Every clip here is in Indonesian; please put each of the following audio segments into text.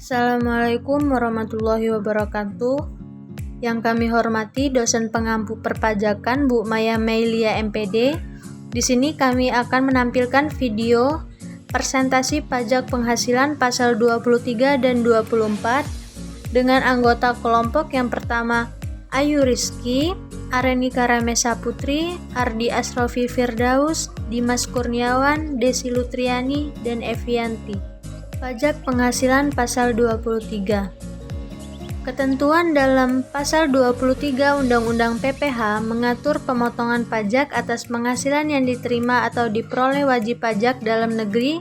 Assalamualaikum warahmatullahi wabarakatuh. Yang kami hormati dosen pengampu perpajakan Bu Maya Meilia MPD. Di sini kami akan menampilkan video presentasi pajak penghasilan pasal 23 dan 24 dengan anggota kelompok yang pertama Ayu Rizky, Arenika Ramesa Putri, Ardi Asrofi Firdaus, Dimas Kurniawan, Desi Lutriani, dan Evianti. Pajak penghasilan pasal 23. Ketentuan dalam pasal 23 Undang-Undang PPH mengatur pemotongan pajak atas penghasilan yang diterima atau diperoleh wajib pajak dalam negeri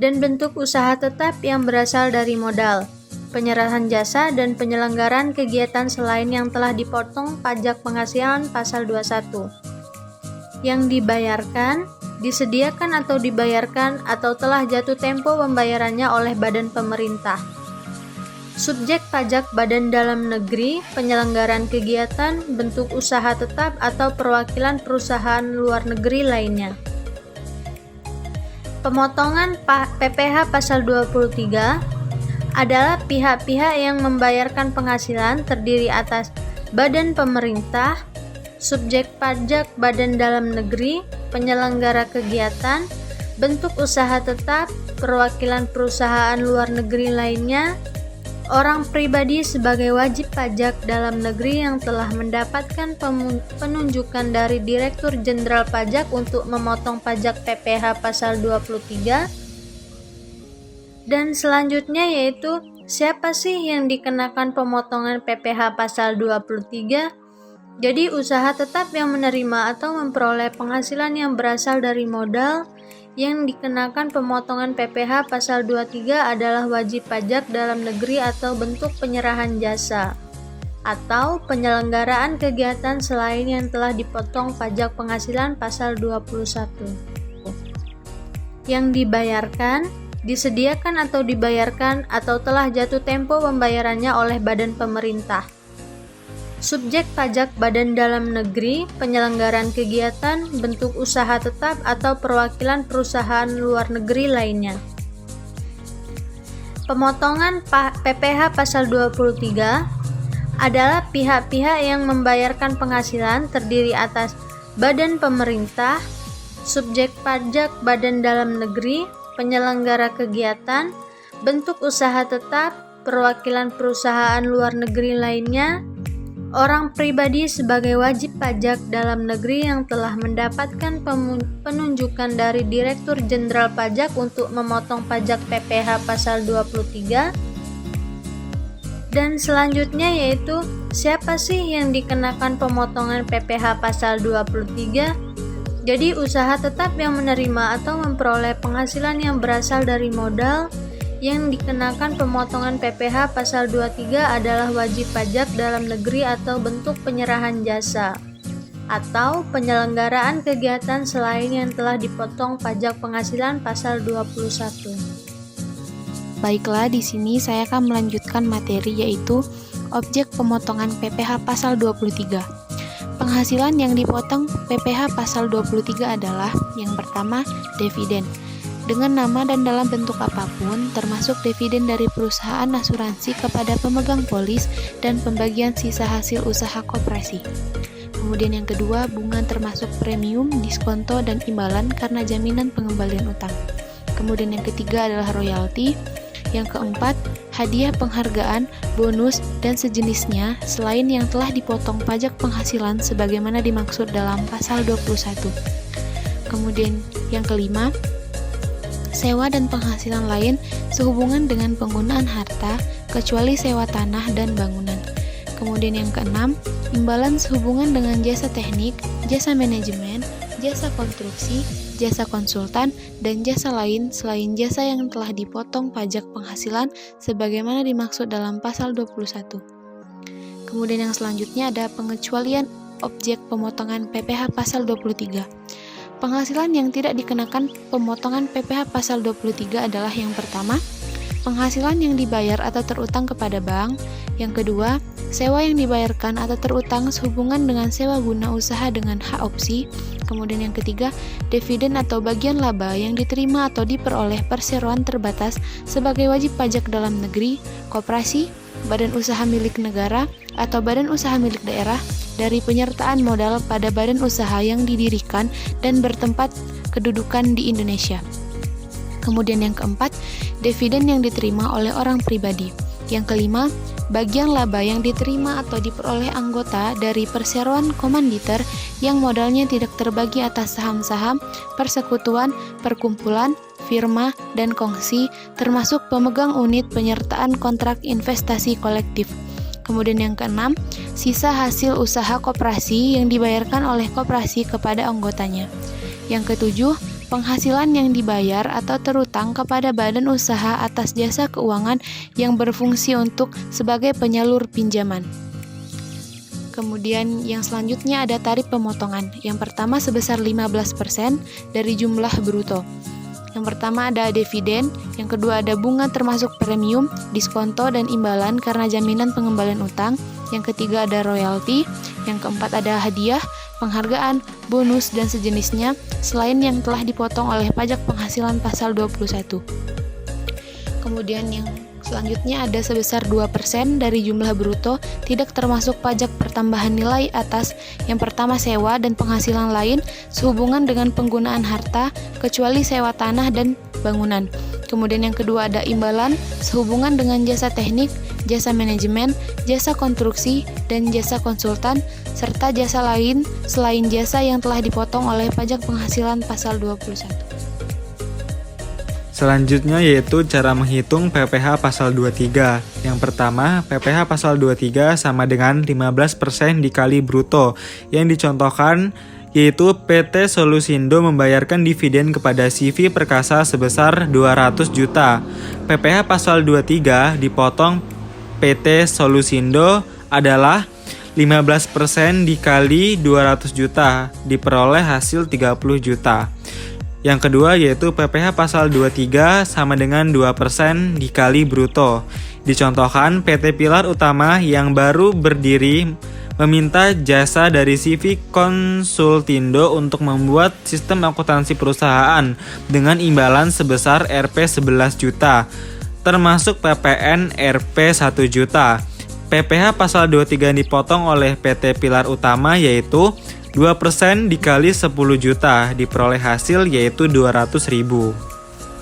dan bentuk usaha tetap yang berasal dari modal, penyerahan jasa dan penyelenggaraan kegiatan selain yang telah dipotong pajak penghasilan pasal 21. Yang dibayarkan, disediakan atau dibayarkan atau telah jatuh tempo pembayarannya oleh badan pemerintah. Subjek pajak badan dalam negeri, penyelenggaraan kegiatan, bentuk usaha tetap atau perwakilan perusahaan luar negeri lainnya. Pemotongan PPH pasal 23 adalah pihak-pihak yang membayarkan penghasilan terdiri atas badan pemerintah, subjek pajak badan dalam negeri, penyelenggara kegiatan, bentuk usaha tetap, perwakilan perusahaan luar negeri lainnya, orang pribadi sebagai wajib pajak dalam negeri yang telah mendapatkan penunjukan dari Direktur Jenderal Pajak untuk memotong pajak PPH pasal 23, dan selanjutnya yaitu siapa sih yang dikenakan pemotongan PPH pasal 23? Jadi usaha tetap yang menerima atau memperoleh penghasilan yang berasal dari modal yang dikenakan pemotongan PPH pasal 23 adalah wajib pajak dalam negeri atau bentuk penyerahan jasa atau penyelenggaraan kegiatan selain yang telah dipotong pajak penghasilan pasal 21. Yang dibayarkan, disediakan atau dibayarkan atau telah jatuh tempo pembayarannya oleh badan pemerintah. Subjek pajak badan dalam negeri, penyelenggaraan kegiatan, bentuk usaha tetap atau perwakilan perusahaan luar negeri lainnya. Pemotongan PPH pasal 23 adalah pihak-pihak yang membayarkan penghasilan terdiri atas badan pemerintah, subjek pajak badan dalam negeri, penyelenggara kegiatan, bentuk usaha tetap, perwakilan perusahaan luar negeri lainnya, orang pribadi sebagai wajib pajak dalam negeri yang telah mendapatkan penunjukan dari Direktur Jenderal Pajak untuk memotong pajak PPH pasal 23, dan selanjutnya yaitu siapa sih yang dikenakan pemotongan PPH pasal 23? Jadi usaha tetap yang menerima atau memperoleh penghasilan yang berasal dari modal yang dikenakan pemotongan PPH pasal 23 adalah wajib pajak dalam negeri atau bentuk penyerahan jasa atau penyelenggaraan kegiatan selain yang telah dipotong pajak penghasilan pasal 21. Baiklah, di sini saya akan melanjutkan materi yaitu objek pemotongan PPH pasal 23. Penghasilan yang dipotong PPH pasal 23 adalah yang pertama, dividen. Dengan nama dan dalam bentuk apapun, termasuk dividen dari perusahaan asuransi kepada pemegang polis dan pembagian sisa hasil usaha koperasi. Kemudian yang kedua, bunga termasuk premium, diskonto, dan imbalan karena jaminan pengembalian utang. Kemudian yang ketiga adalah royalti. Yang keempat, hadiah penghargaan, bonus, dan sejenisnya selain yang telah dipotong pajak penghasilan sebagaimana dimaksud dalam pasal 21. Kemudian yang kelima, sewa dan penghasilan lain sehubungan dengan penggunaan harta, kecuali sewa tanah dan bangunan. Kemudian yang keenam, imbalan sehubungan dengan jasa teknik, jasa manajemen, jasa konstruksi, jasa konsultan, dan jasa lain selain jasa yang telah dipotong pajak penghasilan sebagaimana dimaksud dalam pasal 21. Kemudian yang selanjutnya ada pengecualian objek pemotongan PPH pasal 23. Penghasilan yang tidak dikenakan pemotongan PPH pasal 23 adalah yang pertama, penghasilan yang dibayar atau terutang kepada bank, Yang kedua, sewa yang dibayarkan atau terutang sehubungan dengan sewa guna usaha dengan hak opsi. Kemudian yang ketiga, dividen atau bagian laba yang diterima atau diperoleh perseroan terbatas sebagai wajib pajak dalam negeri, koperasi, badan usaha milik negara, atau badan usaha milik daerah dari penyertaan modal pada badan usaha yang didirikan dan bertempat kedudukan di Indonesia. Kemudian yang keempat, dividen yang diterima oleh orang pribadi. Yang kelima, bagian laba yang diterima atau diperoleh anggota dari perseroan komanditer yang modalnya tidak terbagi atas saham-saham, persekutuan, perkumpulan, firma, dan kongsi, termasuk pemegang unit penyertaan kontrak investasi kolektif. Kemudian yang keenam, sisa hasil usaha koperasi yang dibayarkan oleh koperasi kepada anggotanya. Yang ketujuh, penghasilan yang dibayar atau terutang kepada badan usaha atas jasa keuangan yang berfungsi untuk sebagai penyalur pinjaman. Kemudian yang selanjutnya ada tarif pemotongan. Yang pertama sebesar 15% dari jumlah bruto. Yang pertama ada dividen, yang kedua ada bunga termasuk premium, diskonto, dan imbalan karena jaminan pengembalian utang. Yang ketiga ada royalti, yang keempat ada hadiah, penghargaan, bonus, dan sejenisnya, selain yang telah dipotong oleh pajak penghasilan pasal 21. Kemudian yang selanjutnya ada sebesar 2% dari jumlah bruto, tidak termasuk pajak pertambahan nilai atas yang pertama sewa dan penghasilan lain sehubungan dengan penggunaan harta, kecuali sewa tanah dan bangunan. Kemudian yang kedua ada imbalan sehubungan dengan jasa teknik, jasa manajemen, jasa konstruksi, dan jasa konsultan, serta jasa lain selain jasa yang telah dipotong oleh pajak penghasilan pasal 21. Selanjutnya yaitu cara menghitung PPh pasal 23. Yang pertama, PPh pasal 23 sama dengan 15% dikali bruto. Yang dicontohkan yaitu PT Solusindo membayarkan dividen kepada CV Perkasa sebesar 200 juta. PPh pasal 23 dipotong PT Solusindo adalah 15% dikali 200 juta, diperoleh hasil 30 juta. Yang kedua yaitu PPh pasal 23 sama dengan 2% dikali bruto. Dicontohkan PT Pilar Utama yang baru berdiri meminta jasa dari CV Konsultindo untuk membuat sistem akuntansi perusahaan dengan imbalan sebesar Rp 11 juta, termasuk PPN Rp 1 juta. PPh pasal 23 dipotong oleh PT Pilar Utama yaitu 2% dikali 10 juta, diperoleh hasil yaitu 200.000.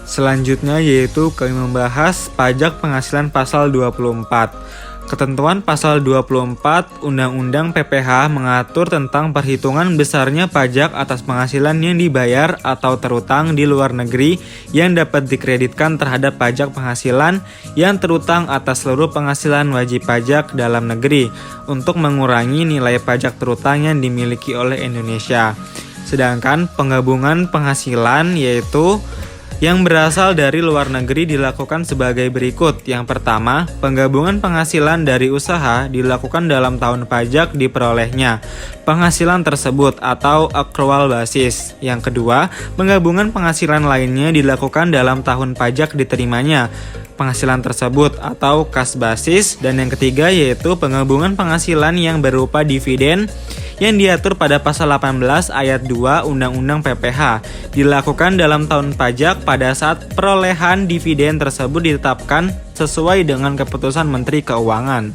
Selanjutnya yaitu kami membahas pajak penghasilan pasal 24. Ketentuan pasal 24 Undang-Undang PPh mengatur tentang perhitungan besarnya pajak atas penghasilan yang dibayar atau terutang di luar negeri yang dapat dikreditkan terhadap pajak penghasilan yang terutang atas seluruh penghasilan wajib pajak dalam negeri untuk mengurangi nilai pajak terutang yang dimiliki oleh Indonesia. Sedangkan penggabungan penghasilan yaitu yang berasal dari luar negeri dilakukan sebagai berikut. Yang pertama, penggabungan penghasilan dari usaha dilakukan dalam tahun pajak diperolehnya penghasilan tersebut atau accrual basis. Yang kedua, penggabungan penghasilan lainnya dilakukan dalam tahun pajak diterimanya penghasilan tersebut atau kas basis. Dan yang ketiga yaitu penggabungan penghasilan yang berupa dividen yang diatur pada pasal 18 ayat 2 Undang-Undang PPh dilakukan dalam tahun pajak pada saat perolehan dividen tersebut ditetapkan sesuai dengan keputusan Menteri Keuangan.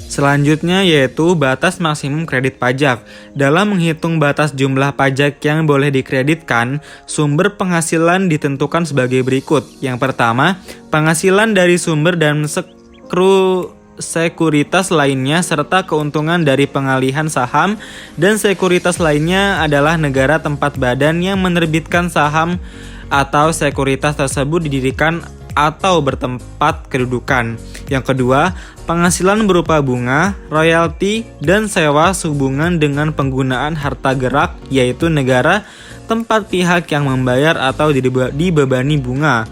Selanjutnya yaitu batas maksimum kredit pajak. Dalam menghitung batas jumlah pajak yang boleh dikreditkan, sumber penghasilan ditentukan sebagai berikut. Yang pertama, penghasilan dari sumber dan sekuritas lainnya serta keuntungan dari pengalihan saham, dan sekuritas lainnya adalah negara tempat badan yang menerbitkan saham atau sekuritas tersebut didirikan atau bertempat kedudukan. Yang kedua, penghasilan berupa bunga, royalti, dan sewa sehubungan dengan penggunaan harta gerak, yaitu negara tempat pihak yang membayar atau dibebani bunga,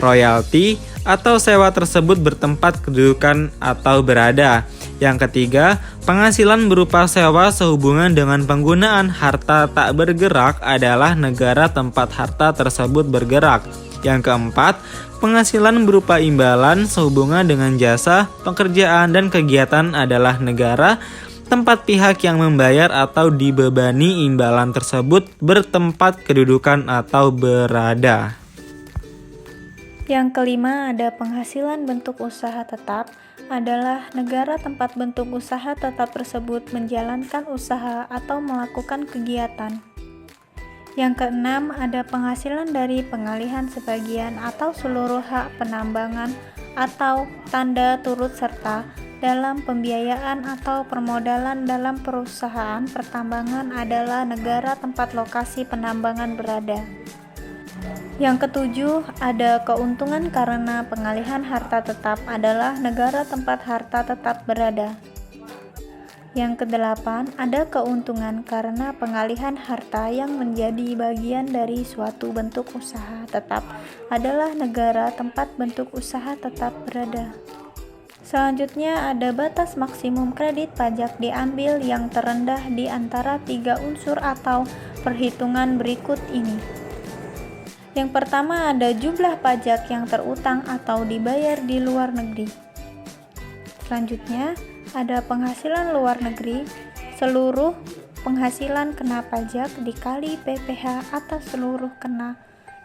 royalti, atau sewa tersebut bertempat kedudukan atau berada. Yang ketiga, penghasilan berupa sewa sehubungan dengan penggunaan harta tak bergerak adalah negara tempat harta tersebut bergerak. Yang keempat, penghasilan berupa imbalan sehubungan dengan jasa, pekerjaan, dan kegiatan adalah negara, tempat pihak yang membayar atau dibebani imbalan tersebut bertempat kedudukan atau berada. Yang kelima, ada penghasilan bentuk usaha tetap, adalah negara tempat bentuk usaha tetap tersebut menjalankan usaha atau melakukan kegiatan. Yang keenam, ada penghasilan dari pengalihan sebagian atau seluruh hak penambangan atau tanda turut serta dalam pembiayaan atau permodalan dalam perusahaan pertambangan adalah negara tempat lokasi penambangan berada. Yang ketujuh, ada keuntungan karena pengalihan harta tetap adalah negara tempat harta tetap berada. Yang kedelapan, ada keuntungan karena pengalihan harta yang menjadi bagian dari suatu bentuk usaha tetap adalah negara tempat bentuk usaha tetap berada. Selanjutnya, ada batas maksimum kredit pajak diambil yang terendah di antara 3 unsur atau perhitungan berikut ini. Yang pertama, ada jumlah pajak yang terutang atau dibayar di luar negeri. Selanjutnya, ada penghasilan luar negeri, seluruh penghasilan kena pajak dikali PPh atas seluruh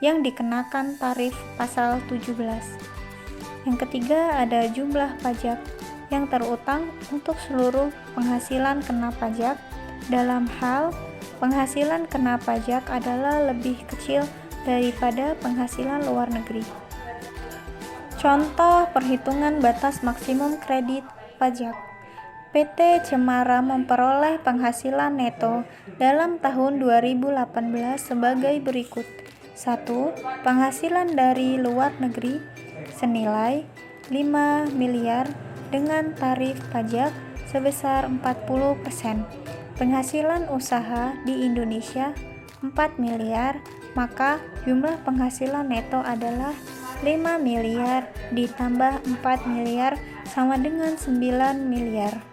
yang dikenakan tarif pasal 17. Yang ketiga, ada jumlah pajak yang terutang untuk seluruh penghasilan kena pajak dalam hal penghasilan kena pajak adalah lebih kecil daripada penghasilan luar negeri. Contoh perhitungan batas maksimum kredit pajak. PT Cemara memperoleh penghasilan neto dalam tahun 2018 sebagai berikut. 1. Penghasilan dari luar negeri senilai 5 miliar dengan tarif pajak sebesar 40%. Penghasilan usaha di Indonesia 4 miliar, maka jumlah penghasilan neto adalah 5 miliar ditambah 4 miliar sama dengan 9 miliar.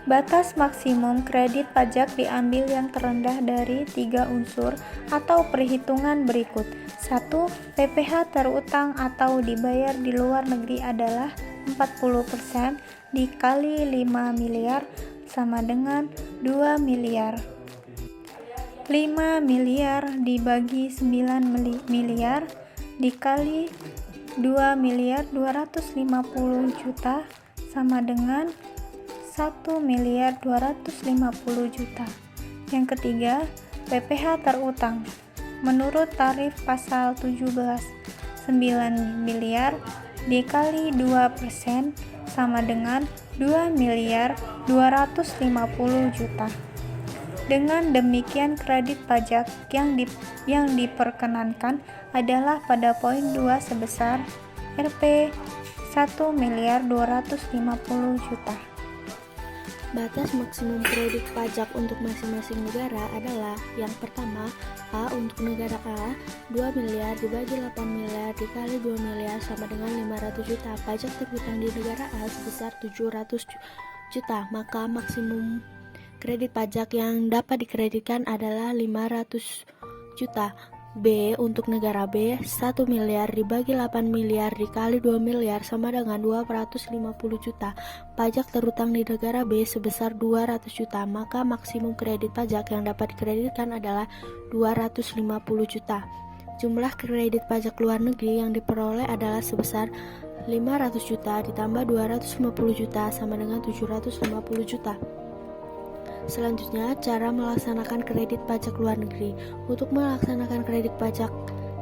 Batas maksimum kredit pajak diambil yang terendah dari 3 unsur atau perhitungan berikut. 1. PPh terutang atau dibayar di luar negeri adalah 40% dikali 5 miliar sama dengan 2 miliar. 5 miliar dibagi 9 miliar dikali 2 miliar 250 juta sama dengan 1 miliar 250 juta. Yang ketiga, PPh terutang. Menurut tarif pasal 17, 9 miliar dikali 2% sama dengan 2 miliar 250 juta. Dengan demikian kredit pajak yang diperkenankan adalah pada poin 2 sebesar Rp 1 miliar 250 juta. Batas maksimum kredit pajak untuk masing-masing negara adalah yang pertama, A untuk negara A, 2 miliar dibagi 8 miliar dikali 2 miliar sama dengan 500 juta. Pajak terhutang di negara A sebesar 700 juta, maka maksimum kredit pajak yang dapat dikreditkan adalah 500 juta. B untuk negara B, 1 miliar dibagi 8 miliar dikali 2 miliar sama dengan 250 juta. Pajak terutang di negara B sebesar 200 juta, maka maksimum kredit pajak yang dapat dikreditkan adalah 250 juta. Jumlah kredit pajak luar negeri yang diperoleh adalah sebesar 500 juta ditambah 250 juta sama dengan 750 juta. Selanjutnya, cara melaksanakan kredit pajak luar negeri. Untuk melaksanakan kredit pajak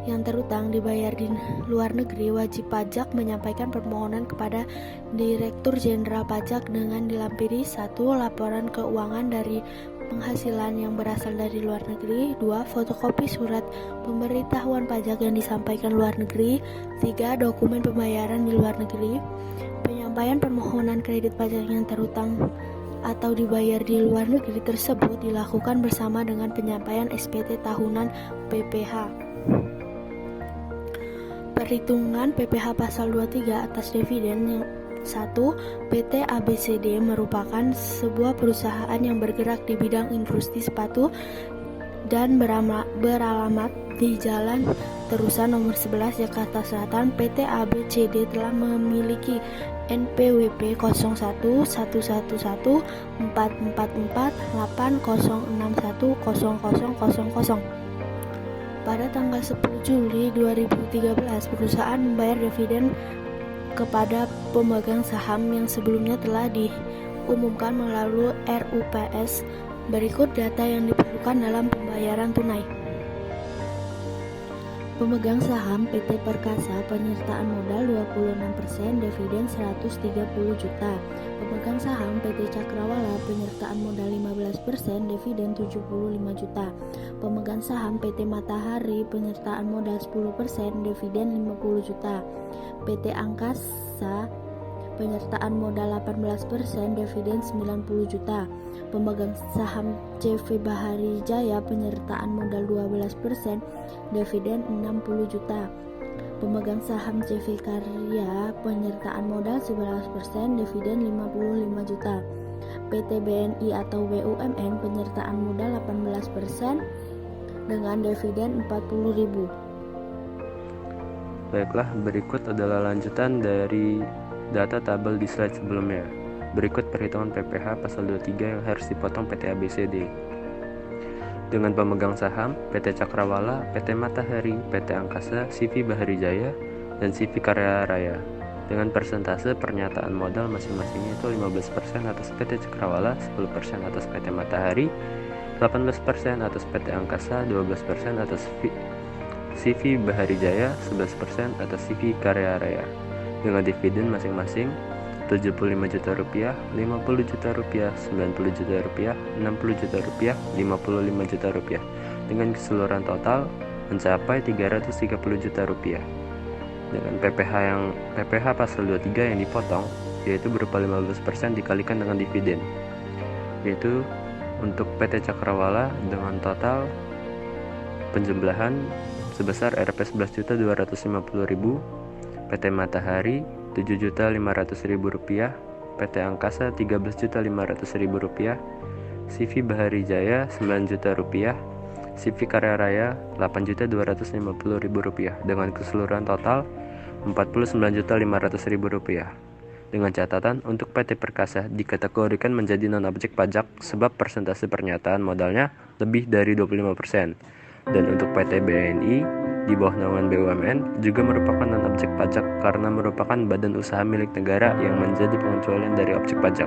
yang terutang dibayar di luar negeri, wajib pajak menyampaikan permohonan kepada Direktur Jenderal Pajak dengan dilampiri 1. Laporan keuangan dari penghasilan yang berasal dari luar negeri. 2. Fotokopi surat pemberitahuan pajak yang disampaikan luar negeri. 3. Dokumen pembayaran di luar negeri. Penyampaian permohonan kredit pajak yang terutang atau dibayar di luar negeri tersebut dilakukan bersama dengan penyampaian SPT tahunan PPh. Perhitungan PPh pasal 23 atas dividen yang 1. PT ABCD merupakan sebuah perusahaan yang bergerak di bidang industri sepatu dan beralamat di Jalan Terusan nomor 11 Jakarta Selatan, PT ABCD telah memiliki NPWP 01114448061000. Pada tanggal 10 Juli 2013, perusahaan membayar dividen kepada pemegang saham yang sebelumnya telah diumumkan melalui RUPS. Berikut data yang diperlukan dalam pembayaran tunai. Pemegang saham PT Perkasa penyertaan modal 26%, dividen 130 juta. Pemegang saham PT Cakrawala penyertaan modal 15%, dividen 75 juta. Pemegang saham PT Matahari penyertaan modal 10%, dividen 50 juta. PT Angkasa penyertaan modal 18%, dividen 90 juta. Pemegang saham CV Bahari Jaya penyertaan modal 12%, dividen 60 juta. Pemegang saham CV Karya penyertaan modal 11%, dividen 55 juta. PT BNI atau BUMN penyertaan modal 18% dengan dividen 40.000. Baiklah, berikut adalah lanjutan dari data tabel di slide sebelumnya. Berikut perhitungan PPh pasal 23 yang harus dipotong PT ABCD. Dengan pemegang saham PT Cakrawala, PT Matahari, PT Angkasa, CV Bahari Jaya, dan CV Karya Raya. Dengan persentase pernyataan modal masing-masingnya itu 15% atas PT Cakrawala, 10% atas PT Matahari, 18% atas PT Angkasa, 12% atas CV Bahari Jaya, 11% atas CV Karya Raya. Dengan dividen masing-masing 75 juta rupiah, 50 juta rupiah, 90 juta rupiah, 60 juta rupiah, 55 juta rupiah, dengan keseluruhan total mencapai 330 juta rupiah. Dengan PPh pasal 23 yang dipotong, yaitu berupa 15% dikalikan dengan dividen, yaitu untuk PT Cakrawala dengan total penjumlahan sebesar Rp11.250.000, PT Matahari Rp7.500.000, PT Angkasa Rp13.500.000, CV Bahari Jaya Rp9 juta, CV Karya Raya Rp8.250.000 dengan keseluruhan total Rp49.500.000. Dengan catatan untuk PT Perkasa dikategorikan menjadi non-objek pajak sebab persentase pernyataan modalnya lebih dari 25%. Dan untuk PT BNI di bawah naungan BUMN juga merupakan non-objek pajak karena merupakan badan usaha milik negara yang menjadi pengecualian dari objek pajak.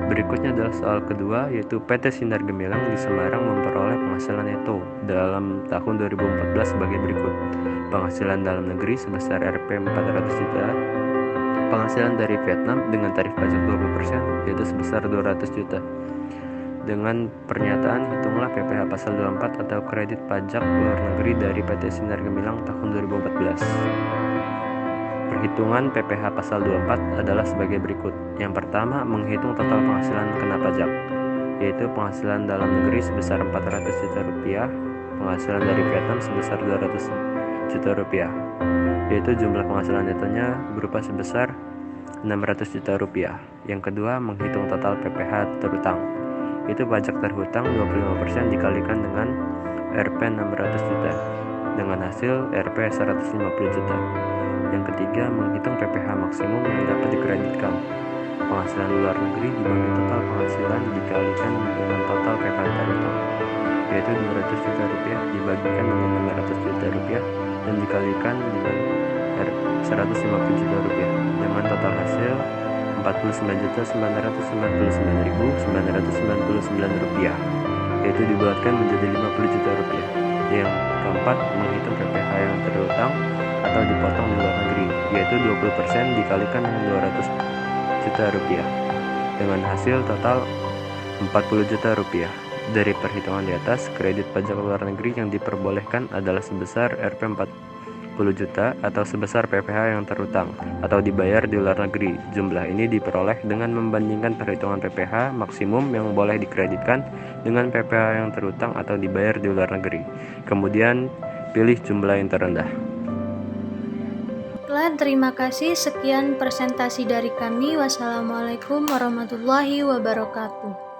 Berikutnya adalah soal kedua, yaitu PT Sinar Gemilang di Semarang memperoleh penghasilan neto dalam tahun 2014 sebagai berikut. Penghasilan dalam negeri sebesar Rp 400 juta, penghasilan dari Vietnam dengan tarif pajak 20% yaitu sebesar 200 juta. Dengan pernyataan hitunglah PPh pasal 24 atau kredit pajak luar negeri dari PT Sinar Gemilang tahun 2014. Perhitungan PPh pasal 24 adalah sebagai berikut. Yang pertama, menghitung total penghasilan kena pajak, yaitu penghasilan dalam negeri sebesar 400 juta rupiah, penghasilan dari Vietnam sebesar 200 juta rupiah, yaitu jumlah penghasilan netonya berupa sebesar 600 juta rupiah. Yang kedua, menghitung total PPh terutang, itu pajak terhutang 25% dikalikan dengan Rp 600 juta dengan hasil Rp 150 juta. Yang ketiga, menghitung PPh maksimum yang dapat dikreditkan. Penghasilan luar negeri dibagi total penghasilan dikalikan dengan total PPh terhutang, yaitu 200 juta rupiah dibagikan dengan 500 juta rupiah dan dikalikan dengan 150 juta rupiah dengan total hasil Rp49.999.999 yaitu dibulatkan menjadi 50 juta rupiah. Yang keempat, menghitung PPh yang terhutang atau dipotong di luar negeri, yaitu 20% dikalikan dengan 200 juta rupiah dengan hasil total 40 juta rupiah. Dari perhitungan di atas, kredit pajak luar negeri yang diperbolehkan adalah sebesar Rp 40 juta atau sebesar PPh yang terhutang atau dibayar di luar negeri. Jumlah ini diperoleh dengan membandingkan perhitungan PPh maksimum yang boleh dikreditkan dengan PPh yang terhutang atau dibayar di luar negeri. Kemudian pilih jumlah yang terendah. Terima kasih. Sekian presentasi dari kami. Wassalamualaikum warahmatullahi wabarakatuh.